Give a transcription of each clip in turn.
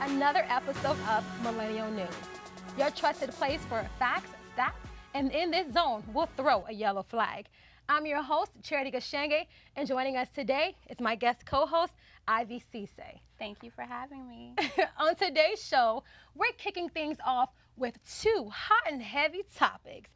another episode of Millennial News, your trusted place for facts, stats, and in this zone, we'll throw a yellow flag. I'm your host, Charity Gachenge, and joining us today is my guest co-host, Ivy Sesay. Thank you for having me. On today's show, we're kicking things off with two hot and heavy topics.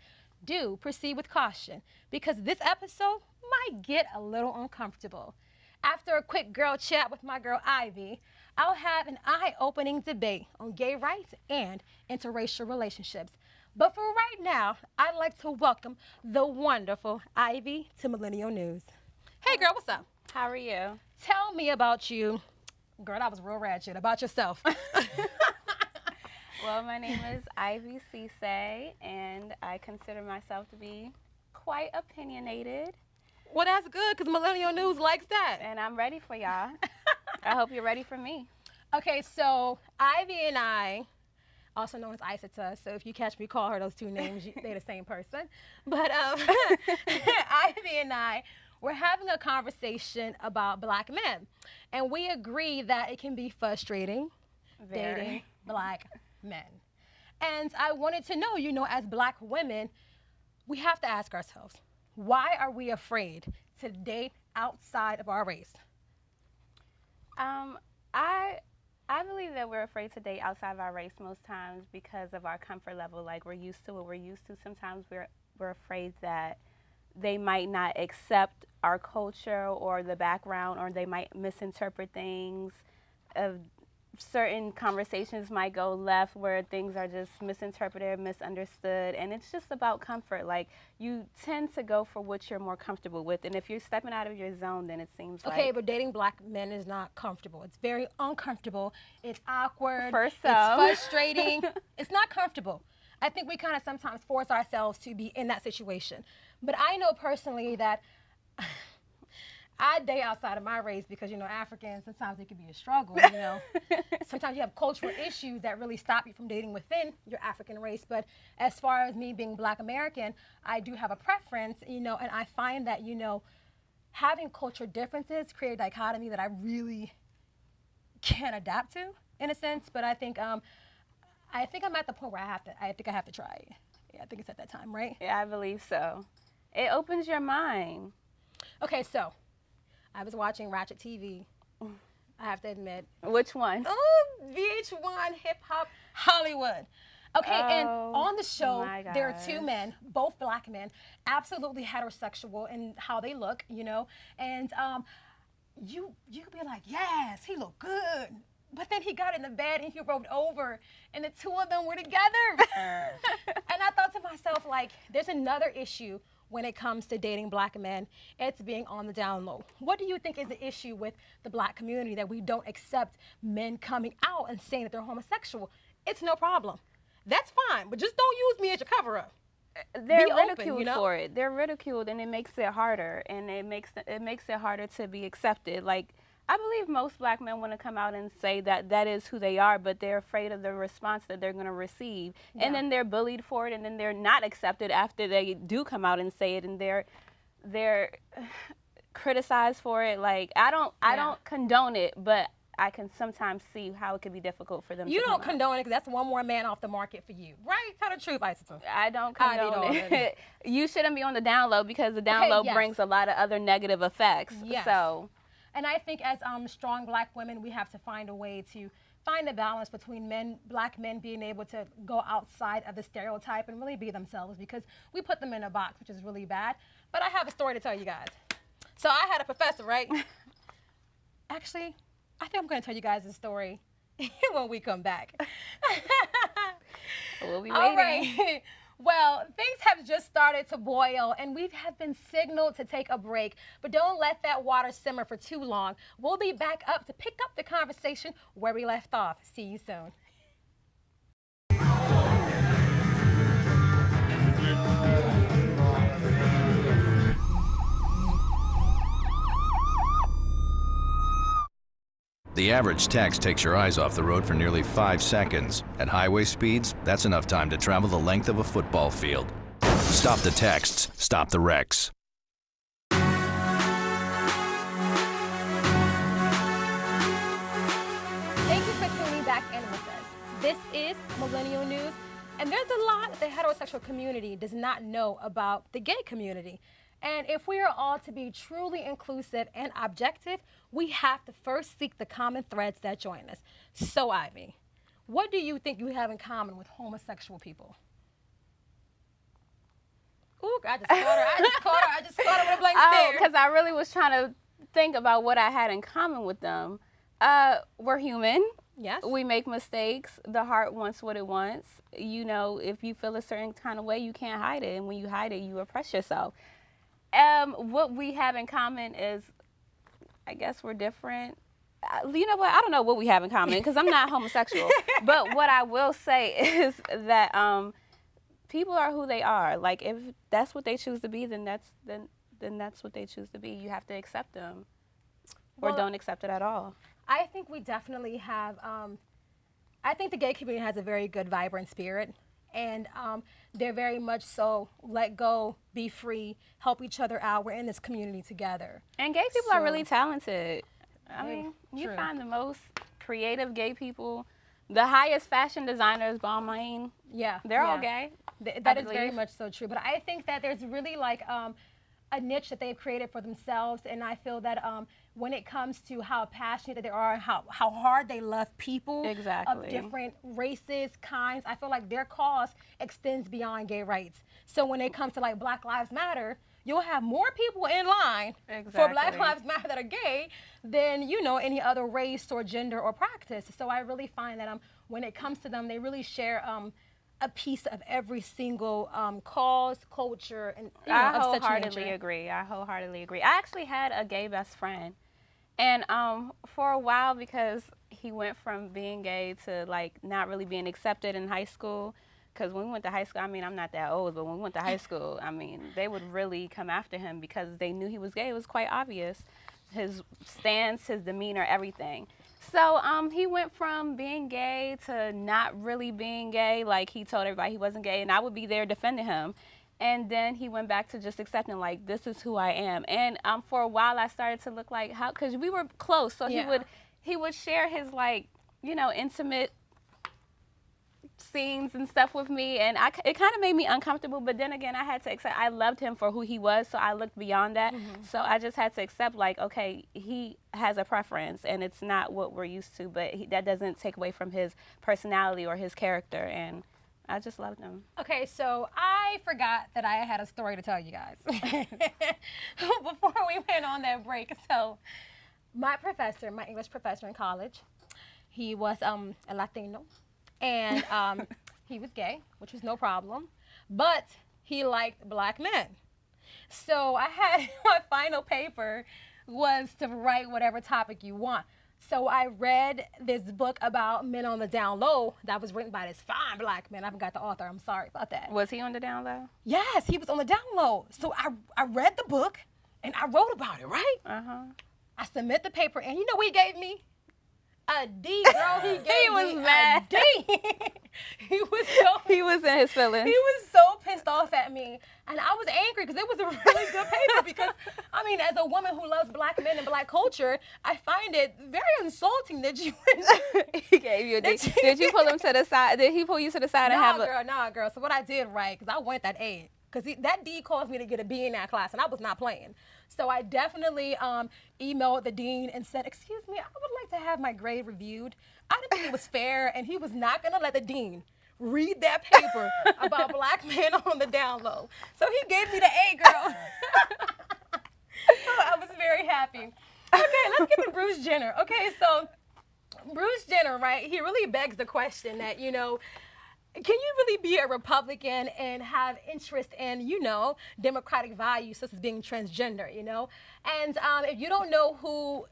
Do proceed with caution, because this episode might get a little uncomfortable. After a quick girl chat with my girl Ivy, I'll have an eye-opening debate on gay rights and interracial relationships. But for right now, I'd like to welcome the wonderful Ivy to Millennial News. Hey girl, what's up? How are you? Tell me about you. Girl, that was real ratchet. About yourself. Well, my name is Ivy Sesay, and I consider myself to be quite opinionated. Well, that's good, because Millennial News likes that. And I'm ready for y'all. I hope you're ready for me. Okay, so Ivy and I, also known as Isa to us, so if you catch me call her those two names, they're the same person. But Ivy and I, we're having a conversation about black men. And we agree that it can be frustrating dating black men. And I wanted to know, as black women, we have to ask ourselves, why are we afraid to date outside of our race? I believe that we're afraid to date outside of our race most times because of our comfort level. Like, we're used to what we're used to. Sometimes we're afraid that they might not accept our culture or the background, or they might misinterpret things. Certain conversations might go left where things are just misinterpreted, misunderstood, and it's just about comfort. Like, you tend to go for what you're more comfortable with, and if you're stepping out of your zone, then it seems like... Okay, but dating black men is not comfortable. It's very uncomfortable. It's awkward. For some. It's frustrating. It's not comfortable. I think we kind of sometimes force ourselves to be in that situation. But I know personally that I date outside of my race because, Africans, sometimes it can be a struggle, Sometimes you have cultural issues that really stop you from dating within your African race. But as far as me being black American, I do have a preference, and I find that, having cultural differences create a dichotomy that I really can't adapt to, in a sense. But I think I'm at the point where I have to try it. Yeah, I think it's at that time, right? Yeah, I believe so. It opens your mind. Okay, so I was watching Ratchet TV, I have to admit. Which one? Oh, VH1 Hip Hop Hollywood. Okay, and on the show, there are two men, both black men, absolutely heterosexual in how they look, and you could be like, yes, he looked good. But then he got in the bed and he rolled over, and the two of them were together. And I thought to myself, like, there's another issue when it comes to dating black men. It's being on the down low. What do you think is the issue with the black community, that we don't accept men coming out and saying that they're homosexual? It's no problem. That's fine, but just don't use me as your cover-up. They're ridiculed for it. They're ridiculed, and it makes it harder, and it makes it harder to be accepted. Like, I believe most black men want to come out and say that that is who they are, but they're afraid of the response that they're going to receive. Yeah. And then they're bullied for it, and then they're not accepted after they do come out and say it, and they're criticized for it. Like, I don't condone it, but I can sometimes see how it could be difficult for them to come out. You don't condone it because that's one more man off the market for you, right? Tell the truth, Isata. I don't condone it. You shouldn't be on the down low, because the down low brings a lot of other negative effects. Yes. So. And I think as strong black women, we have to find a way to find a balance between black men being able to go outside of the stereotype and really be themselves, because we put them in a box, which is really bad. But I have a story to tell you guys. So I had a professor, right? Actually, I think I'm going to tell you guys a story when we come back. We'll be waiting. All right. Well, things have just started to boil, and we have been signaled to take a break, but don't let that water simmer for too long. We'll be back up to pick up the conversation where we left off. See you soon. The average text takes your eyes off the road for nearly 5 seconds. At highway speeds, that's enough time to travel the length of a football field. Stop the texts, stop the wrecks. Thank you for tuning back in is Millennial News, and there's a lot the heterosexual community does not know about the gay community. And if we are all to be truly inclusive and objective, we have to first seek the common threads that join us. So, Ivy, what do you think you have in common with homosexual people? Ooh, I just caught her with a blank stare. Because I really was trying to think about what I had in common with them. We're human. Yes. We make mistakes. The heart wants what it wants. You know, if you feel a certain kind of way, you can't hide it. And when you hide it, you oppress yourself. What we have in common is, I guess we're different. You know what? I don't know what we have in common because I'm not homosexual. But what I will say is that people are who they are. Like, if that's what they choose to be, then that's what they choose to be. You have to accept them, or don't accept it at all. I think we definitely have. I think the gay community has a very good, vibrant spirit. And they're very much so let go, be free, help each other out. We're in this community together. And gay people are really talented. I mean, you true. find the most creative gay people. The highest fashion designers, Balmain, they're all gay. That is very much so true. But I think that there's really like a niche that they've created for themselves. And I feel that when it comes to how passionate they are, how hard they love people of different races, kinds, I feel like their cause extends beyond gay rights. So when it comes to like Black Lives Matter, you'll have more people in line for Black Lives Matter that are gay than, you know, any other race or gender or practice. So I really find that when it comes to them, they really share a piece of every single cause, culture, and I wholeheartedly agree. I actually had a gay best friend, and for a while, because he went from being gay to like not really being accepted in high school. Because when we went to high school, I mean, I'm not that old, but when we went to high school, I mean, they would really come after him because they knew he was gay. It was quite obvious. His stance, his demeanor, everything. So he went from being gay to not really being gay. Like, he told everybody he wasn't gay, and I would be there defending him. And then he went back to just accepting, like, this is who I am. And for a while, I started to look like, because we were close. So he would share his, like, you know, intimate scenes and stuff with me, and it kind of made me uncomfortable, but then again, I had to accept. I loved him for who he was, so I looked beyond that. So I just had to accept, like, okay, he has a preference, and it's not what we're used to, but that doesn't take away from his personality or his character, and I just loved him. Okay, so I forgot that I had a story to tell you guys before we went on that break. So my English professor in college, he was a Latino. And he was gay, which was no problem, but he liked Black men. So I had my final paper was to write whatever topic you want. So I read this book about men on the down low that was written by this fine Black man. I forgot the author. I'm sorry about that. Was he on the down low? Yes, he was on the down low. So I read the book and I wrote about it, right? I submit the paper, and you know what he gave me? A D, girl. He gave me mad. A D. He was in his feelings. He was so pissed off at me, and I was angry because it was a really good paper. Because I mean, as a woman who loves Black men and Black culture, I find it very insulting that you. He gave you a D. Did you pull him to the side? Did he pull you to the side and have a? Nah, girl. So what I did, right? Because I wanted that A. Because that D caused me to get a B in that class, and I was not playing. So I definitely emailed the dean and said, excuse me, I would like to have my grade reviewed. I didn't think it was fair, and he was not going to let the dean read that paper about Black men on the down low. So he gave me the A, girl. I was very happy. Okay, let's get to Bruce Jenner. Okay, so Bruce Jenner, right, he really begs the question that, you know, can you really be a Republican and have interest in, you know, democratic values such as being transgender, you know? And if you don't know who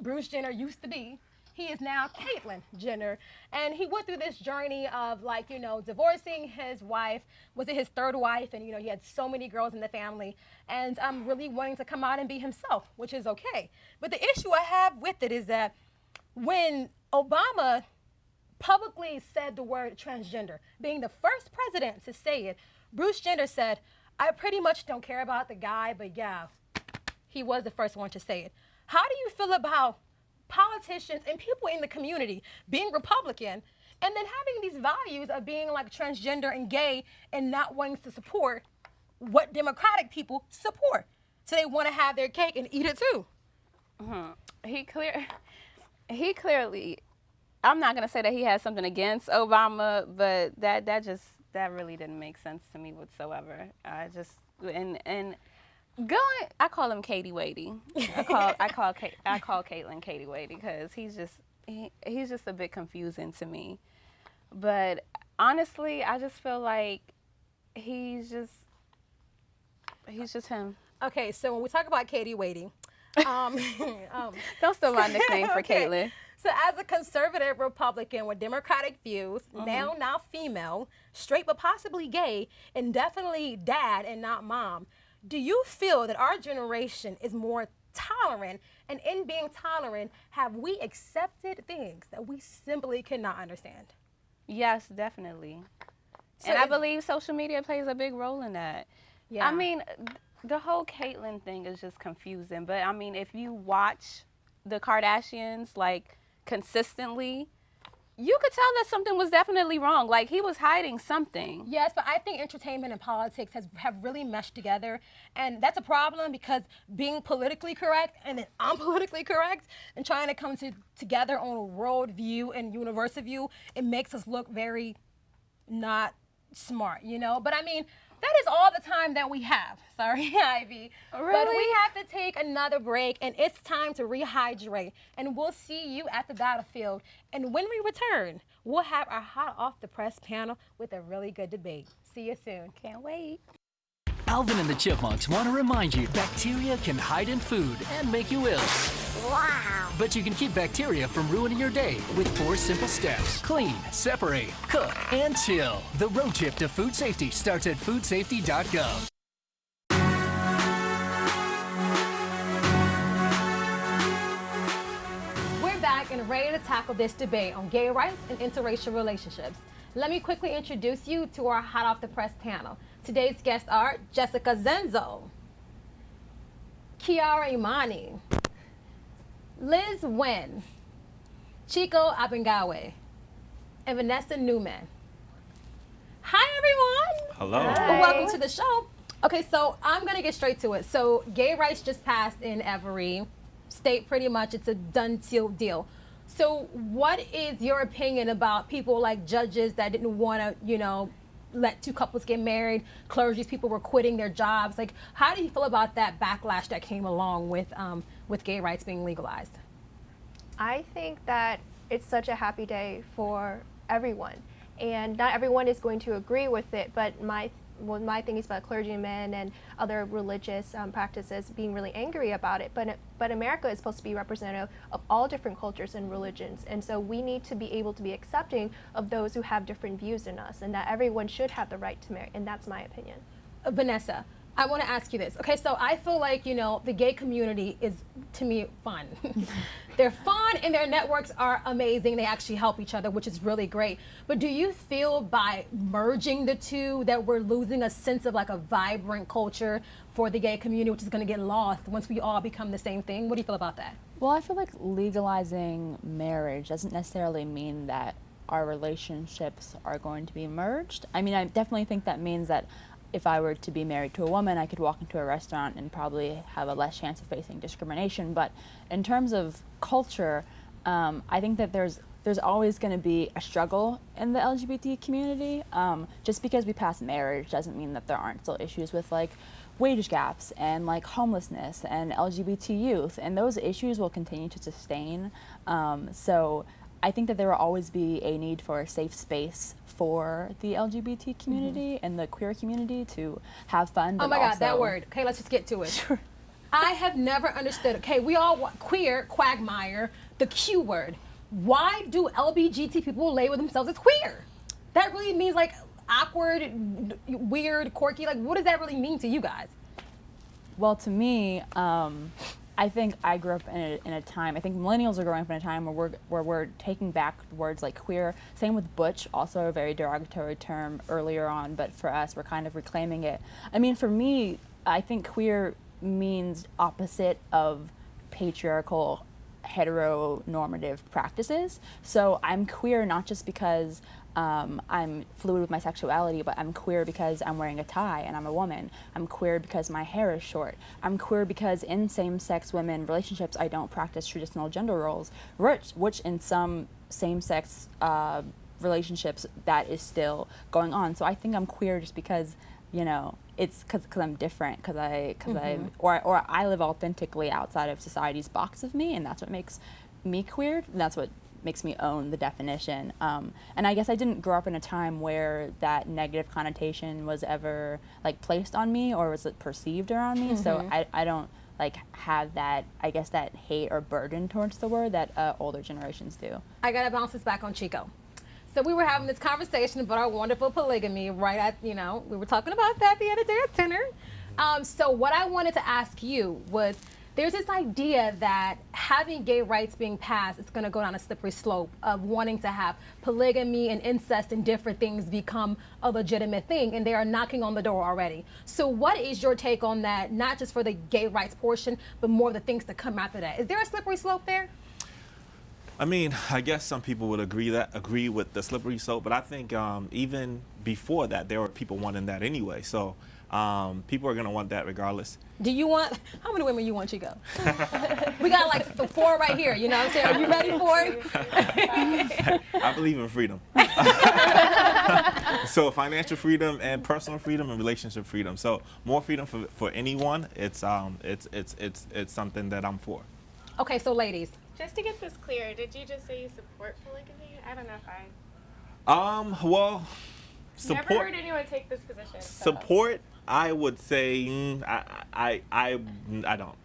Bruce Jenner used to be, he is now Caitlyn Jenner. And he went through this journey of, like, you know, divorcing his wife. Was it his third wife? And, you know, he had so many girls in the family. And really wanting to come out and be himself, which is okay. But the issue I have with it is that when Obama publicly said the word transgender, being the first president to say it, Bruce Jenner said, I pretty much don't care about the guy, but yeah, he was the first one to say it. How do you feel about politicians and people in the community being Republican and then having these values of being like transgender and gay and not wanting to support what democratic people support. So they want to have their cake and eat it too. He clearly, I'm not gonna say that he has something against Obama, but that really didn't make sense to me whatsoever. I call him Katie Wadey. I call Caitlin Katie Wadey because he's just a bit confusing to me. But honestly, I just feel like he's just him. Okay, so when we talk about Katie Wadey, don't steal my nickname for okay. Caitlin. So as a conservative Republican with Democratic views, now female, straight but possibly gay, and definitely dad and not mom, do you feel that our generation is more tolerant? And in being tolerant, have we accepted things that we simply cannot understand? Yes, definitely. So and I believe social media plays a big role in that. Yeah. I mean, the whole Caitlyn thing is just confusing. But I mean, if you watch the Kardashians like consistently, you could tell that something was definitely wrong. Like he was hiding something. Yes, but I think entertainment and politics have really meshed together, and that's a problem because being politically correct and then unpolitically correct and trying to come together on a world view and universal view, it makes us look very not smart, you know? But I mean, that is all the time that we have. Sorry, Ivy. Really? But we have to take another break, and it's time to rehydrate. And we'll see you at the battlefield. And when we return, we'll have our hot off the press panel with a really good debate. See you soon. Can't wait. Alvin and the Chipmunks want to remind you bacteria can hide in food and make you ill. Wow. But you can keep bacteria from ruining your day with 4 simple steps. Clean, separate, cook, and chill. The road trip to food safety starts at foodsafety.gov. We're back and ready to tackle this debate on gay rights and interracial relationships. Let me quickly introduce you to our hot off the press panel. Today's guests are Jessica Zenzo, Kiara Imani, Liz Nguyen, Chiko Abengowe, and Vanessa Newman. Hi, everyone. Hello. Well, welcome to the show. Okay, so I'm going to get straight to it. So gay rights just passed in every state pretty much. It's a done deal. So what is your opinion about people like judges that didn't want to, let 2 couples get married, clergy people were quitting their jobs? Like, how do you feel about that backlash that came along with gay rights being legalized? I think that it's such a happy day for everyone, and not everyone is going to agree with it, but my thing is about clergymen and other religious practices being really angry about it. But America is supposed to be representative of all different cultures and religions, and so we need to be able to be accepting of those who have different views than us, and that everyone should have the right to marry, and that's my opinion. Vanessa, I want to ask you this. Okay, so I feel like, the gay community is, to me, fun. They're fun and their networks are amazing. They actually help each other, which is really great. But do you feel by merging the two that we're losing a sense of like a vibrant culture for the gay community, which is going to get lost once we all become the same thing? What do you feel about that? Well, I feel like legalizing marriage doesn't necessarily mean that our relationships are going to be merged. I mean, I definitely think that means that if I were to be married to a woman, I could walk into a restaurant and probably have a less chance of facing discrimination. But in terms of culture, I think that there's always going to be a struggle in the LGBT community. Just because we pass marriage doesn't mean that there aren't still issues with like wage gaps and like homelessness and LGBT youth, and those issues will continue to sustain. So I think that there will always be a need for a safe space for the LGBT community and the queer community to have fun. Oh my God, that word. Okay, let's just get to it. Sure. I have never understood. Okay, we all want queer, quagmire, the Q word. Why do LGBT people label themselves as queer? That really means like awkward, weird, quirky. Like, what does that really mean to you guys? Well, to me, I think I grew up in a time, I think millennials are growing up in a time where we're taking back words like queer. Same with butch, also a very derogatory term earlier on, but for us, we're kind of reclaiming it. I mean, for me, I think queer means opposite of patriarchal heteronormative practices. So I'm queer not just because I'm fluid with my sexuality, but I'm queer because I'm wearing a tie and I'm a woman. I'm queer because my hair is short. I'm queer because in same-sex women relationships, I don't practice traditional gender roles, which in some same-sex relationships, that is still going on. So I think I'm queer just because, you know, it's because I'm different, because I live authentically outside of society's box of me, and that's what makes me queer. And that's what makes me own the definition. And I guess I didn't grow up in a time where that negative connotation was ever like placed on me or was it perceived around me. So I don't like have that, I guess, that hate or burden towards the word that older generations do. I gotta bounce this back on Chiko. So we were having this conversation about our wonderful polygamy, right? We were talking about that the other day at dinner. So what I wanted to ask you was, there's this idea that having gay rights being passed is going to go down a slippery slope of wanting to have polygamy and incest and different things become a legitimate thing, and they are knocking on the door already. So what is your take on that, not just for the gay rights portion, but more of the things that come after that? Is there a slippery slope there? I mean, I guess some people would agree with the slippery slope, but I think even before that, there were people wanting that anyway. So people are going to want that regardless. Do you want, how many women you want, Chiko? We got like 4 right here, you know what I'm saying? Are you ready for it? I believe in freedom. So financial freedom and personal freedom and relationship freedom. So more freedom for anyone. It's something that I'm for. Okay, so ladies. Just to get this clear, did you just say you support polygamy? I don't know if I... Well, support... Never heard anyone take this position. So. Support, I would say, I don't.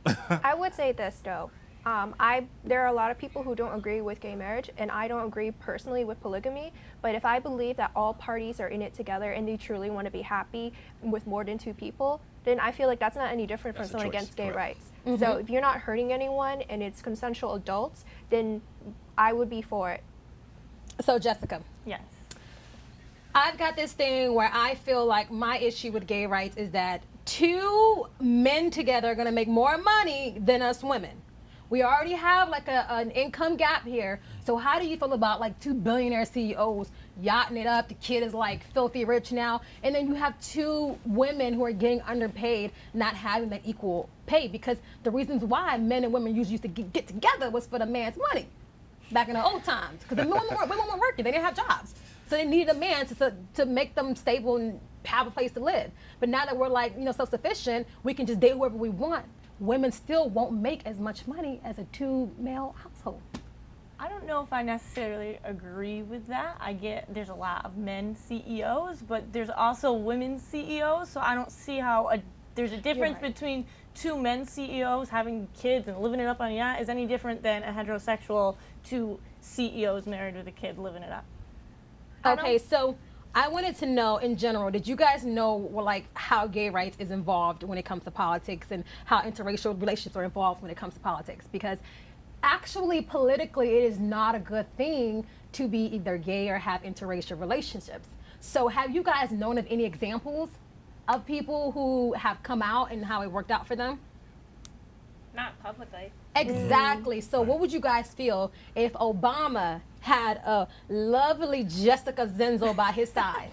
I would say this, though. There are a lot of people who don't agree with gay marriage, and I don't agree personally with polygamy, but if I believe that all parties are in it together and they truly want to be happy with more than 2 people, then I feel like that's not any different from someone against gay rights. So if you're not hurting anyone and it's consensual adults, then I would be for it. So Jessica. Yes. I've got this thing where I feel like my issue with gay rights is that 2 men together are going to make more money than us women. We already have like an income gap here. So how do you feel about like 2 billionaire CEOs yachting it up? The kid is like filthy rich now. And then you have 2 women who are getting underpaid, not having that equal pay, because the reasons why men and women usually used to get together was for the man's money back in the old times. Because the women weren't working, they didn't have jobs. So they needed a man to make them stable and have a place to live. But now that we're like, self-sufficient, we can just date whoever we want. Women still won't make as much money as a 2-male household. I don't know if I necessarily agree with that. I get there's a lot of men CEOs, but there's also women CEOs, so I don't see how there's a difference between 2 men CEOs having kids and living it up on a yacht is any different than a heterosexual 2 CEOs married with a kid living it up. Okay, so I wanted to know, in general, did you guys know like how gay rights is involved when it comes to politics and how interracial relationships are involved when it comes to politics? Because actually, politically, it is not a good thing to be either gay or have interracial relationships. So have you guys known of any examples of people who have come out and how it worked out for them? Not publicly. Exactly. So what would you guys feel if Obama had a lovely Jessica Zenzo by his side?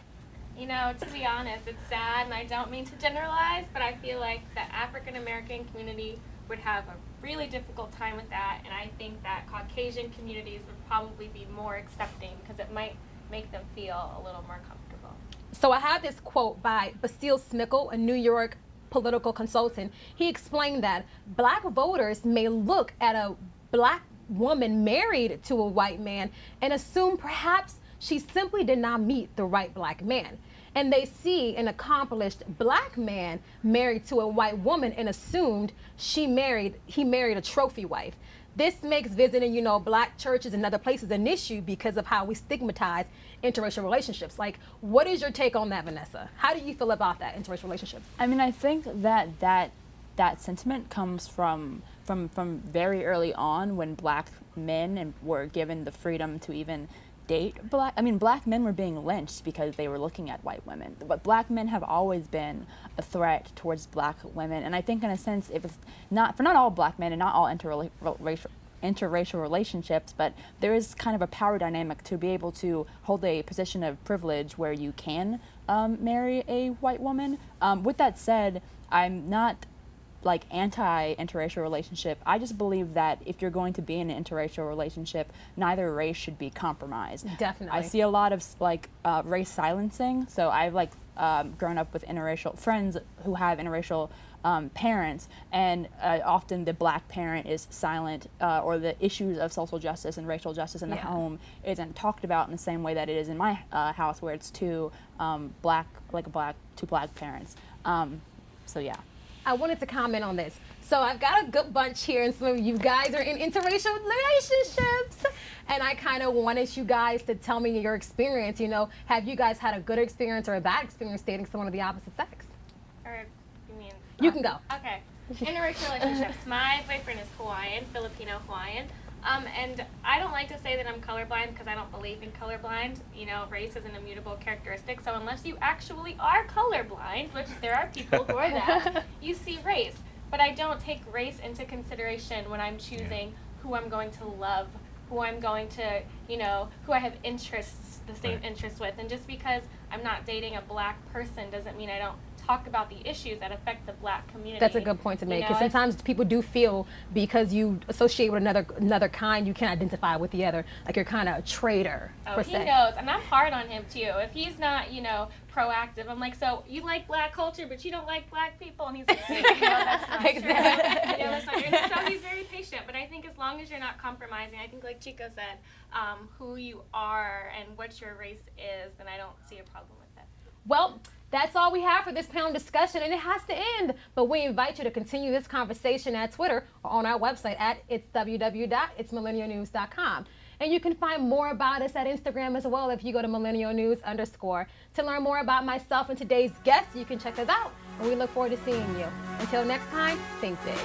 To be honest, it's sad, and I don't mean to generalize, but I feel like the African American community would have a really difficult time with that, and I think that Caucasian communities would probably be more accepting because it might make them feel a little more comfortable. So I have this quote by Basile Smickle, a New York political consultant. He explained that black voters may look at a black woman married to a white man and assume perhaps she simply did not meet the right black man. And they see an accomplished black man married to a white woman and assumed he married a trophy wife. This makes visiting, black churches and other places an issue because of how we stigmatize interracial relationships. Like, what is your take on that, Vanessa? How do you feel about that, interracial relationships? I mean, I think that sentiment comes from very early on when black men were given the freedom to even date black men were being lynched because they were looking at white women. But black men have always been a threat towards black women, and I think in a sense, if it's not all black men and not all interracial interracial relationships, but there is kind of a power dynamic to be able to hold a position of privilege where you can marry a white woman. With that said, I'm not like anti-interracial relationship. I just believe that if you're going to be in an interracial relationship, neither race should be compromised. Definitely. I see a lot of like race silencing. So I've like grown up with interracial friends who have interracial parents, and often the black parent is silent, or the issues of social justice and racial justice in the home isn't talked about in the same way that it is in my house, where it's two black parents. So yeah. I wanted to comment on this. So I've got a good bunch here, and some of you guys are in interracial relationships. And I kind of wanted you guys to tell me your experience. You know, have you guys had a good experience or a bad experience dating someone of the opposite sex? Or you mean? You can go. Okay. Interracial relationships. My boyfriend is Hawaiian, Filipino Hawaiian. And I don't like to say that I'm colorblind because I don't believe in colorblind. You know, race is an immutable characteristic. So unless you actually are colorblind, which there are people who are that, you see race. But I don't take race into consideration when I'm choosing who I'm going to love, who I'm going to, you know, who I have interests, the same interests with. And just because I'm not dating a black person doesn't mean I don't talk about the issues that affect the black community. That's a good point to make, because sometimes people do feel because you associate with another kind, you can't identify with the other, like you're kind of a traitor. Oh, he knows, and I'm hard on him too. If he's not, you know, proactive, I'm like, so you like black culture, but you don't like black people, and he's like, no, that's not true. Yeah, that's not true. So he's very patient, but I think as long as you're not compromising, I think like Chiko said, who you are and what your race is, then I don't see a problem with that. Well, that's all we have for this panel discussion, and it has to end. But we invite you to continue this conversation at Twitter or on our website at www.itsmillennialnews.com. And you can find more about us at Instagram as well if you go to millennialnews_. To learn more about myself and today's guests, you can check us out. And we look forward to seeing you. Until next time, think big.